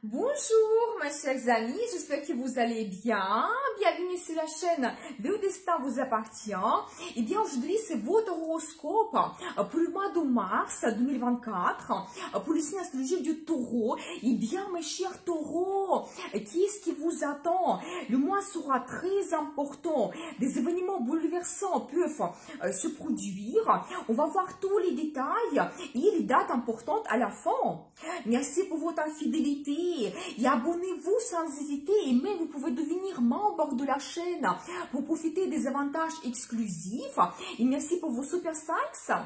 Bonjour mes chers amis, j'espère que vous allez bien. Bienvenue sur la chaîne Le Destin vous appartient. Et bien aujourd'hui c'est votre horoscope pour le mois de mars 2024 pour le signe astrologique du taureau. Et bien mes chers taureaux, qu'est-ce qui vous attend? Le mois sera très important. Des événements bouleversants peuvent se produire. On va voir tous les détails et les dates importantes à la fin. Merci pour votre fidélité et abonnez-vous sans hésiter et même vous pouvez devenir membre de la chaîne pour profiter des avantages exclusifs. Et merci pour vos super thanks.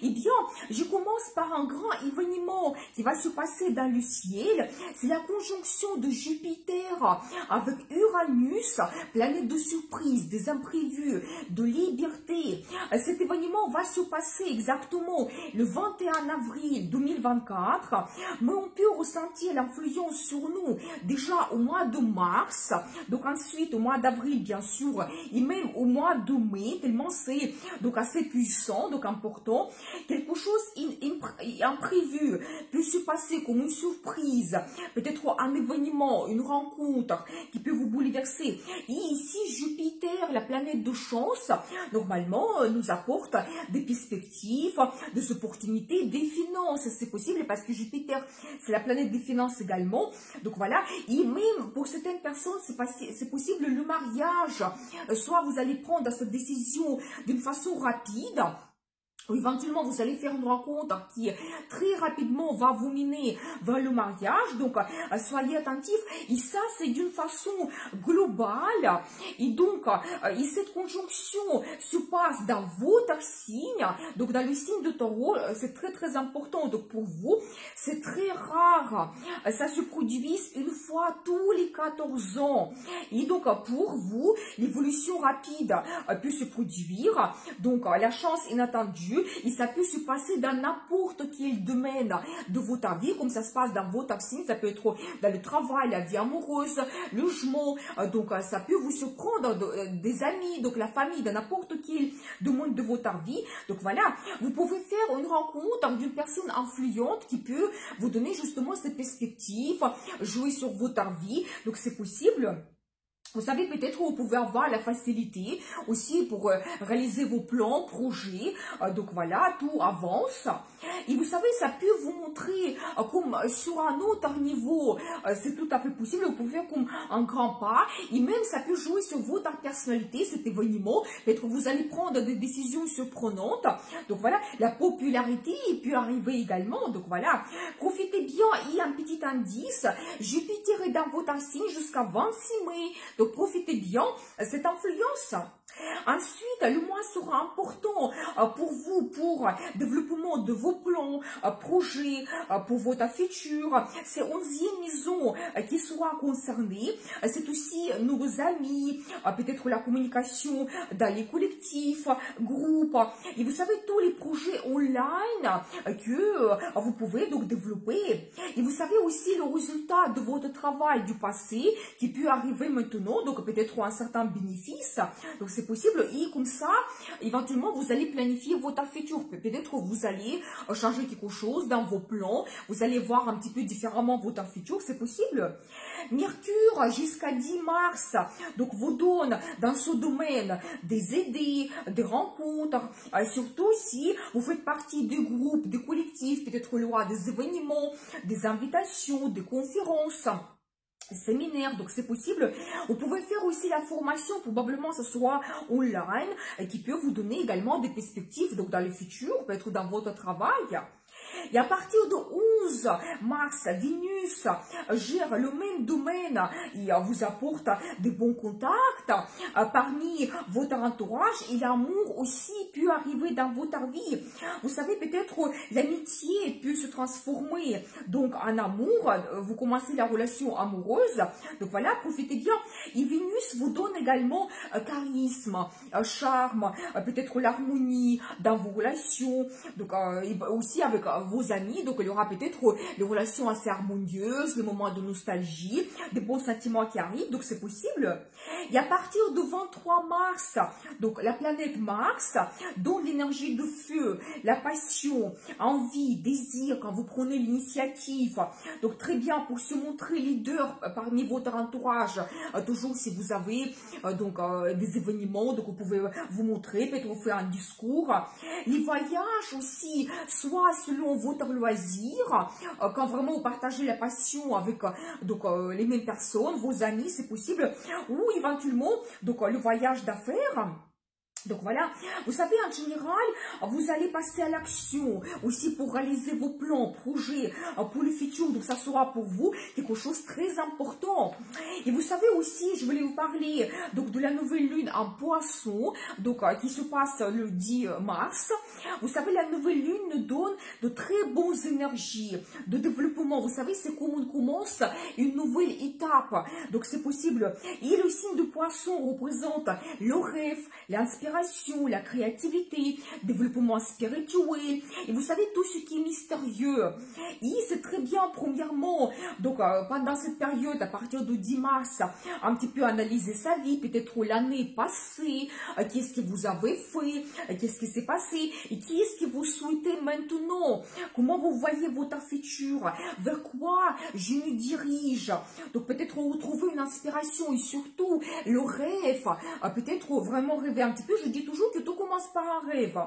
Eh bien, je commence par un grand événement qui va se passer dans le ciel. C'est la conjonction de Jupiter avec Uranus, planète de surprise, des imprévus, de liberté. Cet événement va se passer exactement le 21 avril 2024, mais on peut ressentir l'influence sur nous déjà au mois de mars, donc ensuite au mois d'avril bien sûr, et même au mois de mai, tellement c'est donc assez puissant, donc important. Quelque chose imprévu peut se passer comme une surprise, peut-être un événement, une rencontre qui peut vous bouleverser. Et ici, Jupiter, la planète de chance, normalement nous apporte des perspectives, des opportunités, des finances. C'est possible parce que Jupiter, c'est la planète des finances également. Donc voilà, et même pour certaines personnes, c'est possible le mariage. Soit vous allez prendre cette décision d'une façon rapide, ou éventuellement, vous allez faire une rencontre qui très rapidement va vous mener vers le mariage. Donc, soyez attentifs. Et ça, c'est d'une façon globale. Et donc, cette conjonction se passe dans votre signe. Donc, dans le signe de Taureau, c'est très, très important. Donc, pour vous, c'est très rare. Ça se produit une fois tous les 14 ans. Et donc, pour vous, l'évolution rapide peut se produire. Donc, la chance inattendue. Et ça peut se passer dans n'importe quel domaine de votre vie, comme ça se passe dans votre signe. Ça peut être dans le travail, la vie amoureuse, le logement. Donc, ça peut vous surprendre des amis, donc la famille, dans n'importe quel domaine de votre vie. Donc, voilà, vous pouvez faire une rencontre d'une personne influente qui peut vous donner justement cette perspective, jouer sur votre vie. Donc, c'est possible. Vous savez, peut-être vous pouvez avoir la facilité aussi pour réaliser vos plans, projets. Donc voilà, tout avance. Et vous savez, ça peut vous montrer comme sur un autre niveau. C'est tout à fait possible. Vous pouvez faire comme un grand pas. Et même, ça peut jouer sur votre personnalité, cet événement. Peut-être vous allez prendre des décisions surprenantes. Donc voilà, la popularité peut arriver également. Donc voilà, profitez bien. Et un petit indice, Jupiter est dans votre signe jusqu'à 26 mai. Donc, profitez bien cette influence. Ensuite, le mois sera important pour vous, pour le développement de vos plans, projets, pour votre futur. C'est 11e maison qui sera concernée. C'est aussi nos amis, peut-être la communication dans les collectifs, groupes. Et vous savez, tous les projets online que vous pouvez donc développer. Et vous savez aussi le résultat de votre travail du passé qui peut arriver maintenant, donc peut-être un certain bénéfice. Donc c'est possible. Et comme ça, éventuellement, vous allez planifier votre futur. Peut-être vous allez changer quelque chose dans vos plans. Vous allez voir un petit peu différemment votre futur. C'est possible. Mercure, jusqu'à 10 mars, donc vous donne dans ce domaine des idées, des rencontres. Surtout si vous faites partie des groupes, des collectifs, peut-être il y aura des événements, des invitations, des conférences, séminaire, donc c'est possible. Vous pouvez faire aussi la formation, probablement ce soit online, qui peut vous donner également des perspectives donc dans le futur, peut-être dans votre travail. Et à partir de 11 mars, Vénus gère le même domaine et vous apporte des bons contacts parmi votre entourage, et l'amour aussi peut arriver dans votre vie. Vous savez, peut-être l'amitié peut se transformer donc en amour. Vous commencez la relation amoureuse. Donc voilà, profitez bien. Et Vénus vous donne également charisme, charme, peut-être l'harmonie dans vos relations. Donc aussi avec vos amis, donc il y aura peut-être peut-être des relations assez harmonieuses, des moments de nostalgie, des bons sentiments qui arrivent, donc c'est possible. Et à partir du 23 mars, donc la planète Mars, dont l'énergie de feu, la passion, envie, désir, quand vous prenez l'initiative, donc très bien pour se montrer leader parmi votre entourage, toujours si vous avez des événements, donc vous pouvez vous montrer, peut-être vous faire un discours. Les voyages aussi, soit selon votre loisir, quand vraiment vous partagez la passion avec les mêmes personnes, vos amis, c'est possible, ou éventuellement le voyage d'affaires. Donc voilà, vous savez, en général, vous allez passer à l'action aussi pour réaliser vos plans, projets pour le futur. Donc ça sera pour vous quelque chose de très important. Et vous savez aussi, je voulais vous parler donc de la nouvelle lune en Poisson, donc qui se passe le 10 mars. Vous savez, la nouvelle lune nous donne de très bonnes énergies de développement. Vous savez, c'est comme on commence une nouvelle étape. Donc c'est possible. Et le signe de Poisson représente le rêve, l'inspiration, la créativité, développement spirituel, et vous savez tout ce qui est mystérieux. Et c'est très bien, premièrement, donc pendant cette période, à partir du 10 mars, un petit peu analyser sa vie, peut-être l'année passée, qu'est-ce que vous avez fait, qu'est-ce qui s'est passé, et qu'est-ce que vous souhaitez maintenant, comment vous voyez votre futur, vers quoi je me dirige. Donc peut-être retrouver une inspiration et surtout le rêve, peut-être vraiment rêver un petit peu. Je dis toujours que tout commence par un rêve.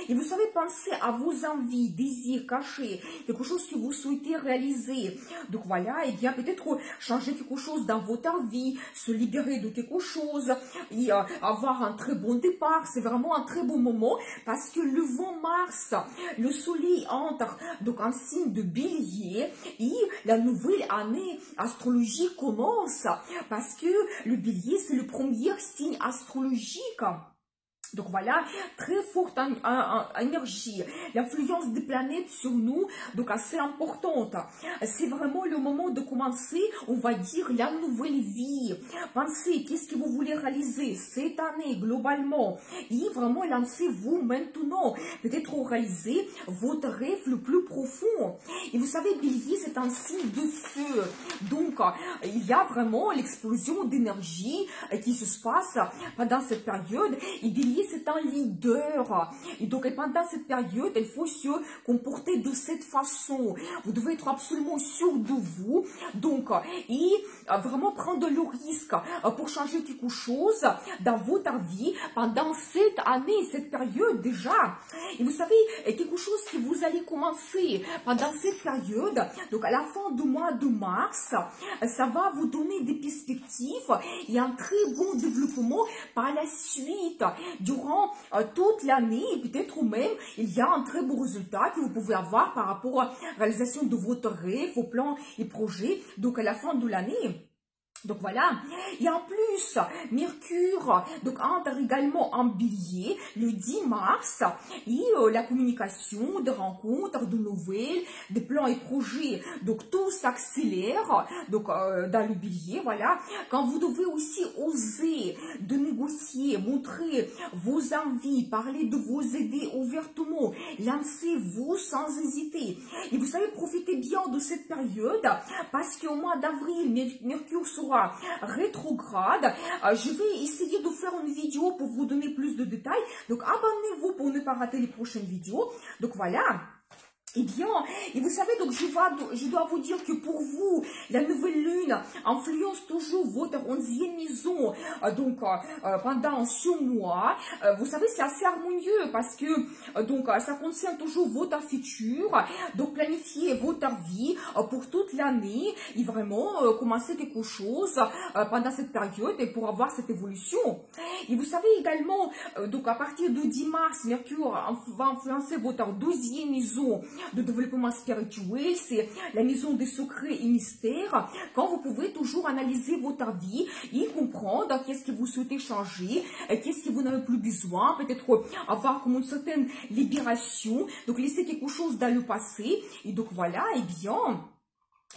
Et vous savez, penser à vos envies, désirs cachés, quelque chose que vous souhaitez réaliser. Donc voilà, et bien peut-être changer quelque chose dans votre vie, se libérer de quelque chose, et avoir un très bon départ. C'est vraiment un très bon moment parce que le vent Mars, le soleil entre donc en signe de Bélier et la nouvelle année astrologique commence parce que le Bélier, c'est le premier signe astrologique. Donc voilà, très forte énergie, l'influence des planètes sur nous, donc assez importante. C'est vraiment le moment de commencer, on va dire, la nouvelle vie. Pensez, qu'est-ce que vous voulez réaliser cette année, globalement. Et vraiment, lancez-vous maintenant. Peut-être réaliser votre rêve le plus profond. Et vous savez, Bélier, c'est un signe de feu. Donc, il y a vraiment l'explosion d'énergie qui se passe pendant cette période. Et Bélier, c'est un leader. Et donc, pendant cette période, il faut se comporter de cette façon. Vous devez être absolument sûr de vous. Donc, et vraiment prendre le risque pour changer quelque chose dans votre vie pendant cette année, cette période déjà. Et vous savez, quelque chose que vous allez commencer pendant cette période, donc à la fin du mois de mars, ça va vous donner des perspectives et un très bon développement par la suite. Durant toute l'année, et peut-être même, il y a un très beau résultat que vous pouvez avoir par rapport à la réalisation de votre rêve, vos plans et projets, donc à la fin de l'année. Donc voilà, et en plus, Mercure donc entre également en Bélier le 10 mars, et la communication, des rencontres, de nouvelles, des plans et projets, donc tout s'accélère, donc dans le Bélier, voilà. Quand vous devez aussi oser de négocier, montrer vos envies, parler de vos idées ouvertement, lancez-vous sans hésiter. Et vous savez, profitez bien de cette période, parce qu'au mois d'avril, Mercure sera rétrograde. Je vais essayer de faire une vidéo pour vous donner plus de détails. Donc, abonnez-vous pour ne pas rater les prochaines vidéos. Donc, voilà. Eh bien, et vous savez, donc je dois vous dire que pour vous, la nouvelle lune influence toujours votre 11e maison. Pendant ce mois, vous savez, c'est assez harmonieux parce que ça concerne toujours votre futur. Donc, planifiez votre vie pour toute l'année et vraiment commencer quelque chose pendant cette période et pour avoir cette évolution. Et vous savez également, donc à partir du 10 mars, Mercure va influencer votre 12e maison de développement spirituel, c'est la maison des secrets et mystères, quand vous pouvez toujours analyser votre vie et comprendre qu'est-ce que vous souhaitez changer, qu'est-ce que vous n'avez plus besoin, peut-être avoir comme une certaine libération, donc laisser quelque chose dans le passé, et donc voilà, et bien...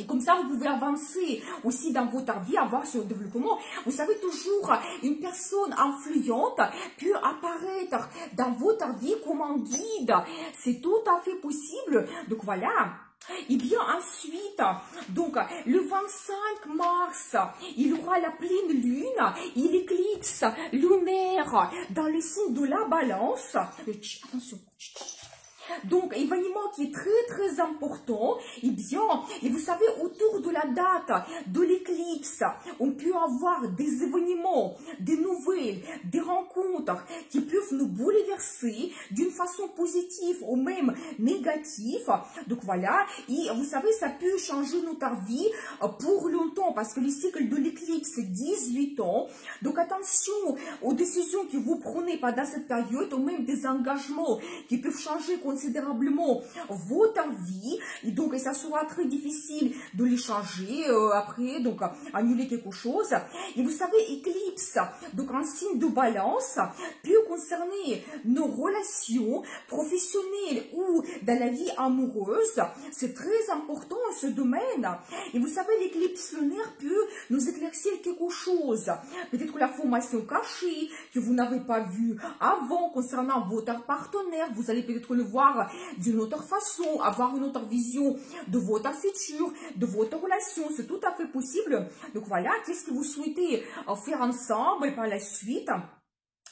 Et comme ça, vous pouvez avancer aussi dans votre vie, avoir ce développement. Vous savez, toujours, une personne influente peut apparaître dans votre vie comme un guide. C'est tout à fait possible. Donc voilà. Et bien ensuite, donc le 25 mars, il y aura la pleine lune et l'éclipse lunaire dans le signe de la balance. Attention. Donc, événement qui est très important, et bien, et vous savez, autour de la date de l'éclipse, on peut avoir des événements, des nouvelles, des rencontres qui peuvent nous bouleverser d'une façon positive ou même négative. Donc voilà, et vous savez, ça peut changer notre vie pour longtemps, parce que le cycle de l'éclipse, c'est 18 ans. Donc attention aux décisions que vous prenez pendant cette période, ou même des engagements qui peuvent changer considérablement votre vie, et donc ça sera très difficile de les changer après, donc annuler quelque chose. Et vous savez, éclipse, donc un signe de balance, peut concerner nos relations professionnelles ou dans la vie amoureuse. C'est très important ce domaine. Et vous savez, l'éclipse lunaire peut nous éclaircir quelque chose. Peut-être la formation cachée que vous n'avez pas vue avant concernant votre partenaire. Vous allez peut-être le voir d'une autre façon, avoir une autre vision de votre futur, de votre relation. C'est tout à fait possible. Donc voilà, qu'est-ce que vous souhaitez faire ensemble par la suite?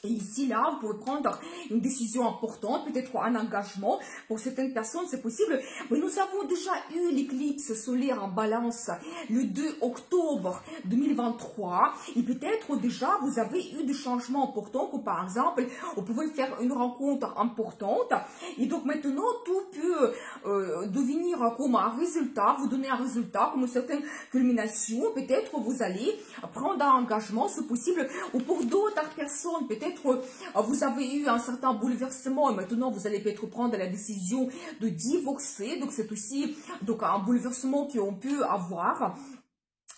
Et ici, là, vous pouvez prendre une décision importante, peut-être un engagement. Pour certaines personnes, c'est possible. Mais nous avons déjà eu l'éclipse solaire en balance le 2 octobre 2023. Et peut-être déjà, vous avez eu des changements importants, comme par exemple, vous pouvez faire une rencontre importante. Et donc maintenant, tout peut devenir comme un résultat, vous donner un résultat, comme une certaine culmination. Peut-être vous allez prendre un engagement, c'est possible. Ou pour d'autres personnes, peut-être vous avez eu un certain bouleversement et maintenant vous allez peut-être prendre la décision de divorcer. Donc c'est aussi donc un bouleversement qu'on peut avoir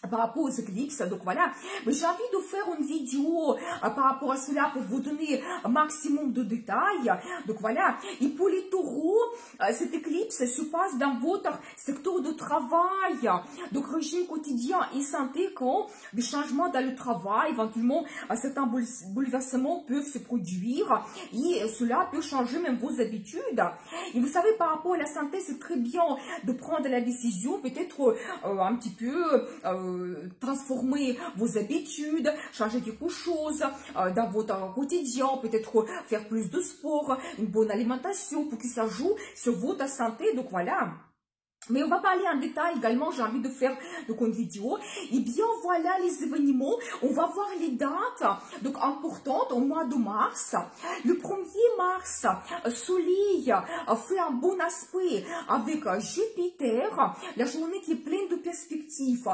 par rapport aux éclipses. Donc voilà, mais j'ai envie de faire une vidéo par rapport à cela pour vous donner un maximum de détails. Donc voilà, et pour les taureaux, cette éclipse se passe dans votre secteur de travail, donc régime quotidien et santé. Quand des changements dans le travail, éventuellement certains bouleversements peuvent se produire et cela peut changer même vos habitudes. Et vous savez, par rapport à la santé, c'est très bien de prendre la décision, peut-être un petit peu transformer vos habitudes, changer quelque chose dans votre quotidien, peut-être faire plus de sport, une bonne alimentation pour que ça joue sur votre santé. Donc voilà. Mais on va parler en détail également, j'ai envie de faire donc une vidéo. Et bien voilà les événements, on va voir les dates donc importantes au mois de mars. Le 1er mars, Soleil fait un bon aspect avec Jupiter, la journée qui est pleine de perspectives,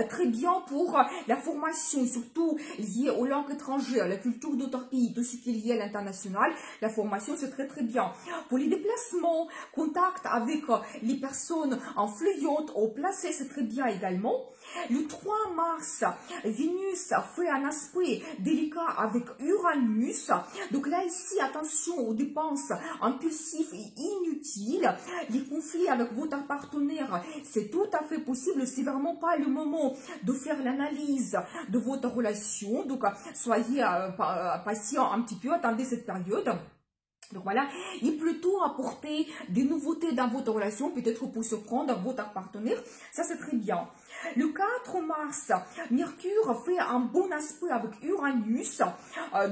très bien pour la formation, surtout liée aux langues étrangères, la culture d'autres pays, tout ce qui est lié à l'international. La formation, c'est très bien. Pour les déplacements, contact avec les personnes influentes ou placées, c'est très bien également. Le 3 mars, Vénus fait un aspect délicat avec Uranus. Donc là, ici, attention aux dépenses impulsives et inutiles. Les conflits avec votre partenaire, c'est tout à fait possible. C'est vraiment pas le moment de faire l'analyse de votre relation. Donc, soyez patient un petit peu, attendez cette période. Donc voilà, et plutôt apporter des nouveautés dans votre relation, peut-être pour surprendre votre partenaire, ça c'est très bien. Le 4 mars, Mercure fait un bon aspect avec Uranus,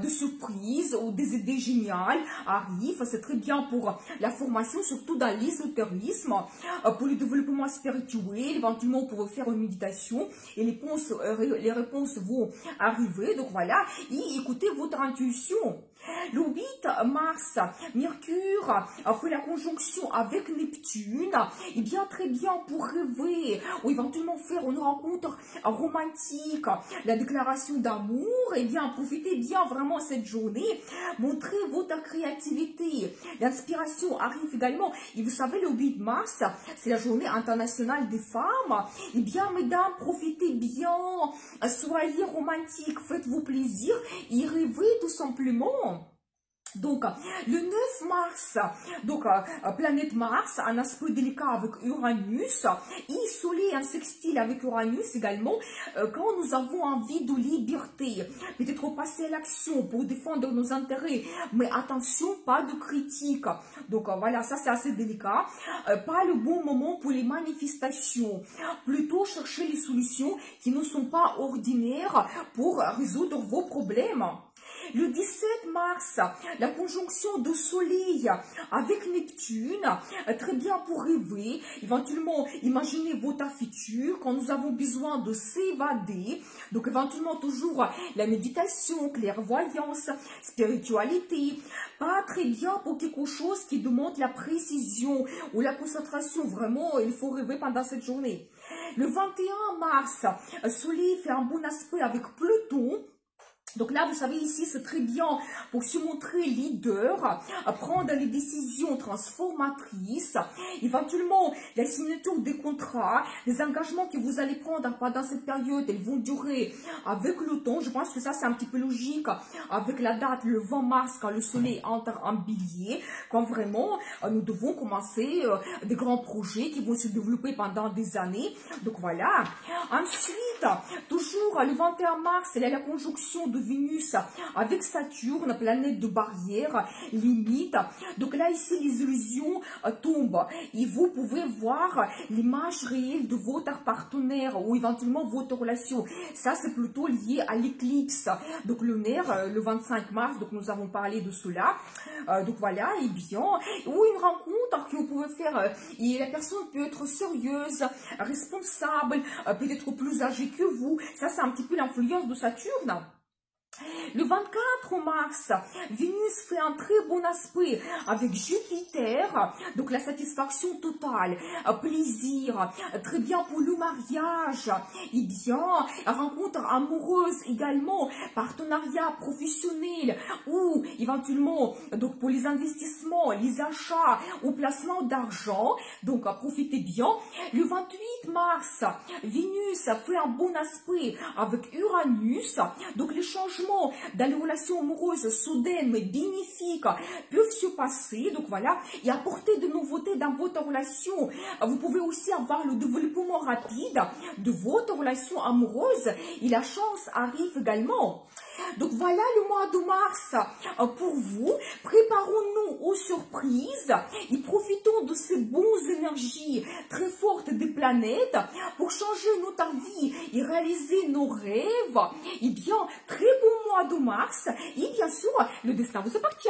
de surprises ou des idées géniales arrivent, c'est très bien pour la formation, surtout dans l'ésotérisme, pour le développement spirituel, éventuellement vous pouvez faire une méditation et les réponses vont arriver, donc voilà, et écoutez votre intuition. Le 8 mars, Mercure fait la conjonction avec Neptune, et bien très bien pour rêver ou éventuellement faire une rencontre romantique, la déclaration d'amour, et bien profitez bien vraiment cette journée, montrez votre créativité, l'inspiration arrive également. Et vous savez, le 8 mars, c'est la journée internationale des femmes, et bien mesdames, profitez bien, soyez romantiques, faites-vous plaisir et rêvez tout simplement. Donc, le 9 mars, donc, planète Mars, un aspect délicat avec Uranus, et Soleil en sextile avec Uranus également, quand nous avons envie de liberté, peut-être passer à l'action pour défendre nos intérêts, mais attention, pas de critique. Donc, voilà, ça c'est assez délicat. Pas le bon moment pour les manifestations. Plutôt chercher les solutions qui ne sont pas ordinaires pour résoudre vos problèmes. Le 17 mars, la conjonction de Soleil avec Neptune, très bien pour rêver, éventuellement imaginer votre futur quand nous avons besoin de s'évader. Donc éventuellement toujours la méditation, clairvoyance, spiritualité. Pas très bien pour quelque chose qui demande la précision ou la concentration. Vraiment, il faut rêver pendant cette journée. Le 21 mars, Soleil fait un bon aspect avec Pluton. Donc là, vous savez, ici, c'est très bien pour se montrer leader, prendre les décisions transformatrices, éventuellement la signature des contrats, les engagements que vous allez prendre pendant cette période, ils vont durer avec le temps. Je pense que ça, c'est un petit peu logique avec la date, le 20 mars, quand le soleil entre en bélier, quand vraiment nous devons commencer des grands projets qui vont se développer pendant des années. Donc voilà. Ensuite, toujours le 21 mars, il y a la conjonction de Vénus avec Saturne, planète de barrière, limite. Donc là, ici, les illusions tombent et vous pouvez voir l'image réelle de votre partenaire ou éventuellement votre relation. Ça, c'est plutôt lié à l'éclipse. Donc lunaire, le 25 mars, donc nous avons parlé de cela. Donc voilà, et bien, ou une rencontre que vous pouvez faire et la personne peut être sérieuse, responsable, peut-être plus âgée que vous. Ça, c'est un petit peu l'influence de Saturne. Le 24 mars, Vénus fait un très bon aspect avec Jupiter, donc la satisfaction totale, plaisir, très bien pour le mariage, et bien, rencontre amoureuse également, partenariat professionnel ou éventuellement donc pour les investissements, les achats ou placement d'argent, donc profitez bien. Le 28 mars, Vénus fait un bon aspect avec Uranus, donc les changements dans les relations amoureuses soudaines mais bénéfiques peuvent se passer, donc voilà, et apporter de nouveautés dans votre relation. Vous pouvez aussi avoir le développement rapide de votre relation amoureuse et la chance arrive également. Donc voilà le mois de mars pour vous. Préparons-nous aux surprises et profitons de ces bonnes énergies très fortes des planètes pour changer notre vie et réaliser nos rêves. Et bien, très bon mois de mars et bien sûr, le destin vous appartient.